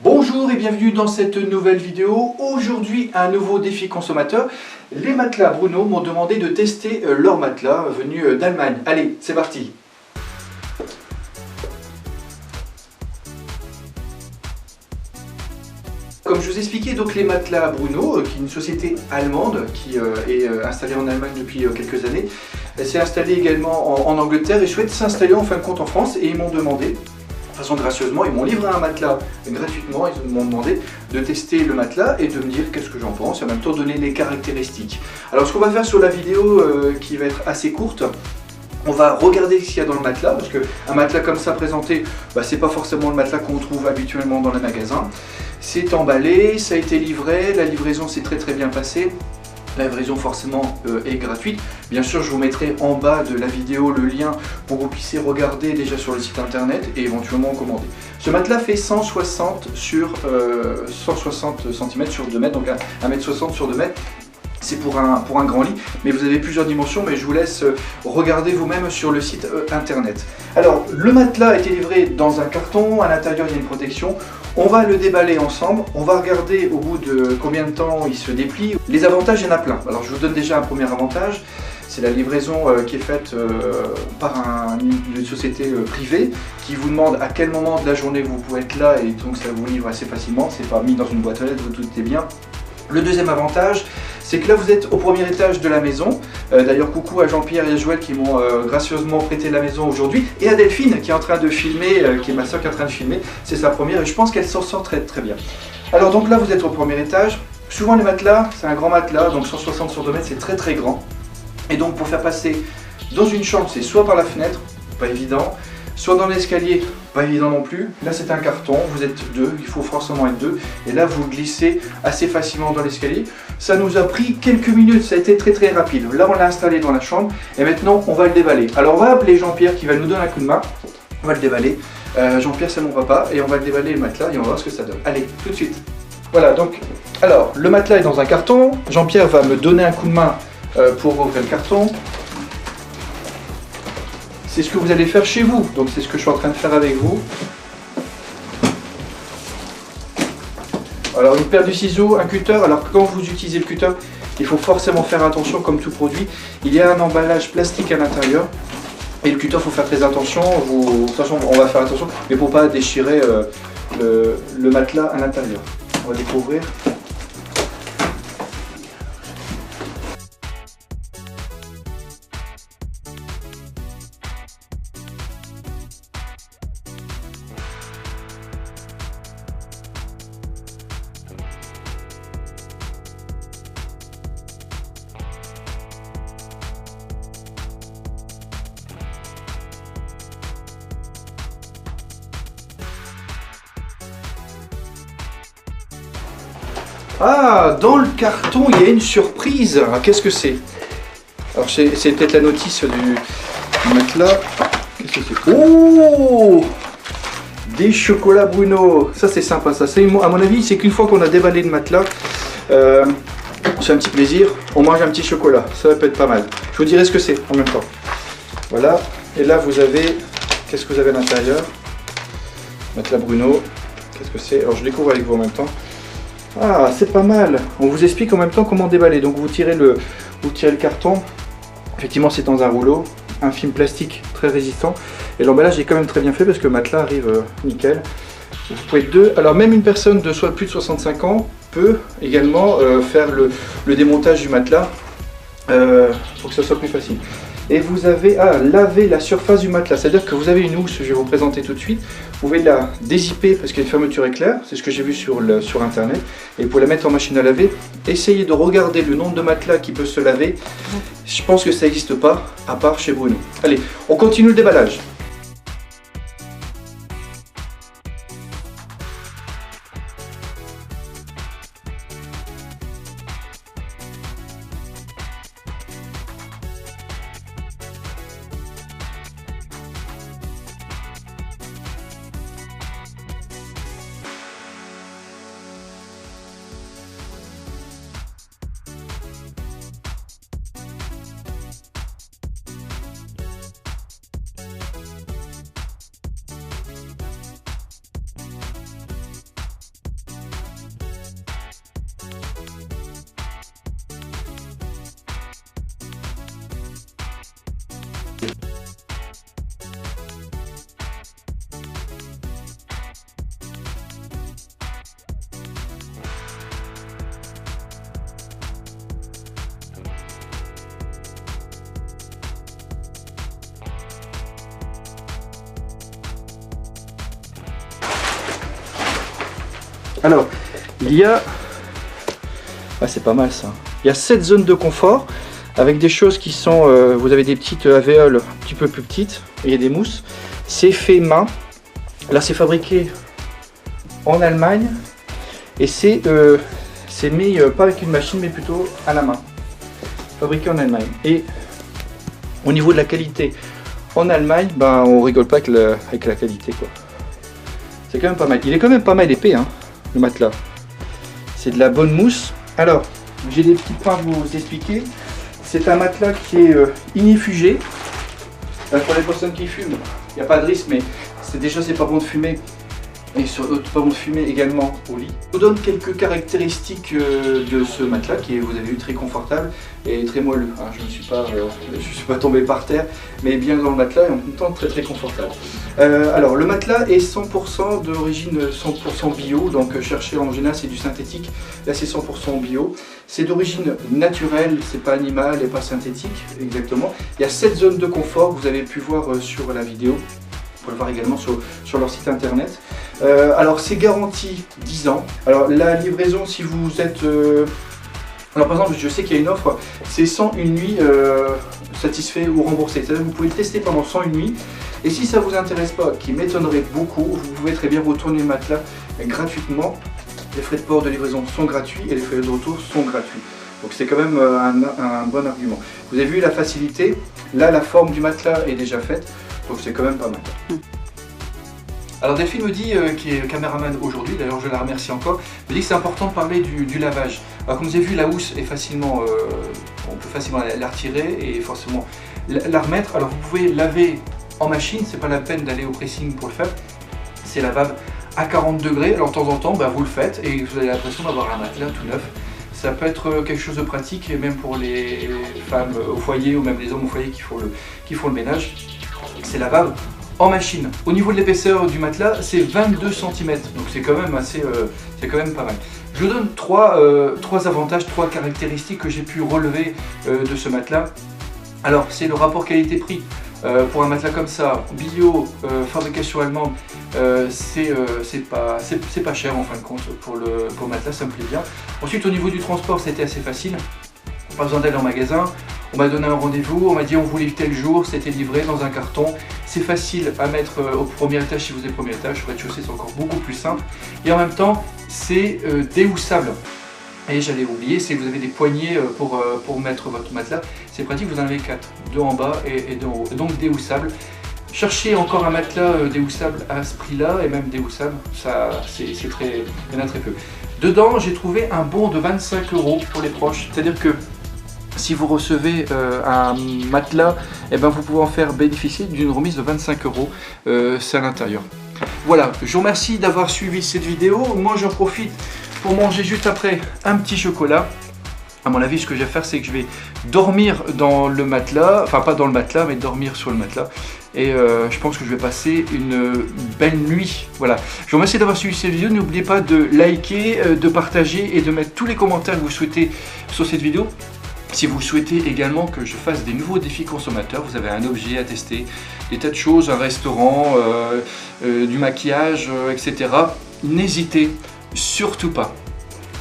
Bonjour et bienvenue dans cette nouvelle vidéo. Aujourd'hui, un nouveau défi consommateur. Les matelas Bruno m'ont demandé de tester leur matelas venu d'Allemagne. Allez, c'est parti. Comme je vous expliquais, donc les matelas Bruno, qui est une société allemande qui est installée en Allemagne depuis quelques années, s'est installée également en Angleterre et souhaite s'installer en fin de compte en France. Et ils m'ont demandé, de façon gracieusement, ils m'ont livré un matelas gratuitement. Ils m'ont demandé de tester le matelas et de me dire qu'est-ce que j'en pense et en même temps donner les caractéristiques. Alors ce qu'on va faire sur la vidéo qui va être assez courte, on va regarder ce qu'il y a dans le matelas, parce qu'un matelas comme ça présenté, c'est pas forcément le matelas qu'on trouve habituellement dans les magasins. C'est emballé, ça a été livré, la livraison s'est très bien passée. La livraison forcément est gratuite. Bien sûr, je vous mettrai en bas de la vidéo le lien pour que vous puissiez regarder déjà sur le site internet et éventuellement commander. Ce matelas fait 160 sur 160 cm sur 2 mètres, donc 1,60 m sur 2 mètres. C'est pour un grand lit, mais vous avez plusieurs dimensions, mais je vous laisse regarder vous-même sur le site internet. Alors, le matelas a été livré dans un carton, à l'intérieur il y a une protection. On va le déballer ensemble, on va regarder au bout de combien de temps il se déplie. Les avantages, il y en a plein. Alors je vous donne déjà un premier avantage, c'est la livraison qui est faite par une société privée qui vous demande à quel moment de la journée vous pouvez être là et donc ça vous livre assez facilement, c'est pas mis dans une boîte aux lettres, vous doutez bien. Le deuxième avantage, c'est que là vous êtes au premier étage de la maison. D'ailleurs coucou à Jean-Pierre et à Joël qui m'ont gracieusement prêté la maison aujourd'hui. Et à Delphine qui est en train de filmer, qui est ma soeur qui est en train de filmer. C'est sa première et je pense qu'elle s'en sort très bien. Alors donc là vous êtes au premier étage. Souvent les matelas, c'est un grand matelas, donc 160 sur 2 mètres, c'est très grand. Et donc pour faire passer dans une chambre, c'est soit par la fenêtre, pas évident, soit dans l'escalier, pas évident non plus. Là c'est un carton, vous êtes deux, il faut forcément être deux. Et là vous glissez assez facilement dans l'escalier. Ça nous a pris quelques minutes, ça a été très rapide. Là on l'a installé dans la chambre et maintenant on va le déballer. Alors on va appeler Jean-Pierre qui va nous donner un coup de main. On va le déballer. Jean-Pierre c'est mon papa et on va le déballer le matelas et on va voir ce que ça donne. Allez, tout de suite. Voilà donc, alors le matelas est dans un carton. Jean-Pierre va me donner un coup de main pour ouvrir le carton. C'est ce que vous allez faire chez vous, donc c'est ce que je suis en train de faire avec vous. Alors une paire de ciseaux, un cutter, alors quand vous utilisez le cutter, il faut forcément faire attention comme tout produit. Il y a un emballage plastique à l'intérieur et le cutter, il faut faire très attention. De toute façon, on va faire attention, mais pour ne pas déchirer le matelas à l'intérieur. On va découvrir. Ah, dans le carton, il y a une surprise. Qu'est-ce que c'est? Alors, c'est peut-être la notice du matelas. Qu'est-ce que c'est? Oh! Des chocolats Bruno. Ça, c'est sympa. Ça, à mon avis, c'est qu'une fois qu'on a déballé le matelas, c'est un petit plaisir. On mange un petit chocolat. Ça peut être pas mal. Je vous dirai ce que c'est en même temps. Voilà. Et là, vous avez... Qu'est-ce que vous avez à l'intérieur? Matelas Bruno. Qu'est-ce que c'est? Alors, je découvre avec vous en même temps. Ah, c'est pas mal. On vous explique en même temps comment déballer. Donc vous tirez le carton. Effectivement, c'est dans un rouleau, un film plastique très résistant. Et l'emballage est quand même très bien fait parce que le matelas arrive nickel. Vous pouvez être deux. Alors même une personne de plus de 65 ans peut également faire le démontage du matelas pour que ça soit plus facile. Et vous avez à laver la surface du matelas, c'est-à-dire que vous avez une housse, je vais vous présenter tout de suite. Vous pouvez la dézipper parce qu'il y a une fermeture éclair, c'est ce que j'ai vu sur internet. Et vous pouvez la mettre en machine à laver. Essayez de regarder le nombre de matelas qui peut se laver. Je pense que ça n'existe pas, à part chez Bruno. Allez, on continue le déballage. Alors, il y a... Ah, c'est pas mal ça. Il y a 7 zones de confort avec des choses qui sont... vous avez des petites alvéoles un petit peu plus petites. Et il y a des mousses. C'est fait main. Là, c'est fabriqué en Allemagne. Et c'est mis pas avec une machine, mais plutôt à la main. Fabriqué en Allemagne. Et au niveau de la qualité, en Allemagne, ben, on rigole pas avec la qualité, quoi. C'est quand même pas mal. Il est quand même pas mal épais, hein, le matelas. C'est de la bonne mousse. Alors, j'ai des petits points à vous expliquer. C'est un matelas qui est inifugé. Pour les personnes qui fument, il n'y a pas de risque, mais déjà c'est pas bon de fumer. Et pas bon de fumer également au lit. Je vous donne quelques caractéristiques de ce matelas qui est, vous avez vu, très confortable et très moelleux. Hein, je ne suis pas tombé par terre, mais bien dans le matelas et en même temps très confortable. Alors le matelas est 100% d'origine 100% bio, donc chercher en général c'est du synthétique, là c'est 100% bio. C'est d'origine naturelle, c'est pas animal et pas synthétique exactement. Il y a 7 zones de confort, vous avez pu voir sur la vidéo. Vous pouvez le voir également sur leur site internet. Alors c'est garanti 10 ans. Alors la livraison, si vous êtes... Alors par exemple, je sais qu'il y a une offre, c'est 101 nuits satisfait ou remboursé. C'est-à-dire que vous pouvez le tester pendant 101 nuits. Et si ça ne vous intéresse pas, qui m'étonnerait beaucoup, vous pouvez très bien retourner le matelas gratuitement. Les frais de port de livraison sont gratuits et les frais de retour sont gratuits. Donc c'est quand même un bon argument. Vous avez vu la facilité. Là, la forme du matelas est déjà faite. Donc c'est quand même pas mal. Alors Delphine me dit, qui est caméraman aujourd'hui, d'ailleurs je la remercie encore, me dit que c'est important de parler du lavage. Alors comme vous avez vu, la housse est facilement, on peut facilement la retirer et forcément la remettre. Alors vous pouvez laver en machine, c'est pas la peine d'aller au pressing pour le faire. C'est lavable à 40 degrés, alors de temps en temps vous le faites et vous avez l'impression d'avoir un matelas tout neuf. Ça peut être quelque chose de pratique, et même pour les femmes au foyer ou même les hommes au foyer qui font le ménage. C'est lavable en machine. Au niveau de l'épaisseur du matelas, c'est 22 cm, donc c'est quand même c'est quand même pas mal. Je vous donne trois avantages, 3 caractéristiques que j'ai pu relever de ce matelas. Alors c'est le rapport qualité-prix. Pour un matelas comme ça, bio, fabrication allemande, c'est pas cher en fin de compte pour le matelas, ça me plaît bien. Ensuite au niveau du transport, c'était assez facile. Pas besoin d'aller en magasin, on m'a donné un rendez-vous, on m'a dit on vous livre tel jour, c'était livré dans un carton. C'est facile à mettre au premier étage si vous êtes premier étage, au rez-de-chaussée c'est encore beaucoup plus simple. Et en même temps, c'est déhoussable. Et j'allais oublier, c'est que vous avez des poignées pour mettre votre matelas. C'est pratique, vous en avez 4, 2 en bas et 2 en haut. Donc déhoussable. Cherchez encore un matelas déhoussable à ce prix-là, et même déhoussable, ça il y en a très peu. Dedans, j'ai trouvé un bon de 25 € pour les proches. C'est-à-dire que si vous recevez un matelas, vous pouvez en faire bénéficier d'une remise de 25 €. C'est à l'intérieur. Voilà, je vous remercie d'avoir suivi cette vidéo. Moi, j'en profite pour manger juste après un petit chocolat. À mon avis, ce que je vais faire, c'est que je vais dormir dans le matelas, enfin pas dans le matelas, mais dormir sur le matelas. Et je pense que je vais passer une belle nuit. Voilà. Je vous remercie d'avoir suivi cette vidéo. N'oubliez pas de liker, de partager et de mettre tous les commentaires que vous souhaitez sur cette vidéo. Si vous souhaitez également que je fasse des nouveaux défis consommateurs, vous avez un objet à tester, des tas de choses, un restaurant, du maquillage, etc. N'hésitez surtout pas.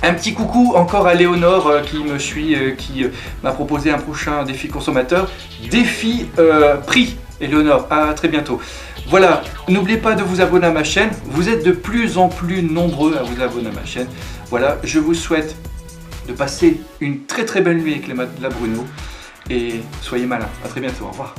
Un petit coucou encore à Léonore qui m'a proposé un prochain défi consommateur. Défi prix, Léonore, à très bientôt. Voilà, n'oubliez pas de vous abonner à ma chaîne. Vous êtes de plus en plus nombreux à vous abonner à ma chaîne. Voilà, je vous souhaite de passer une très belle nuit avec les matelas Bruno. Et soyez malins. À très bientôt, au revoir.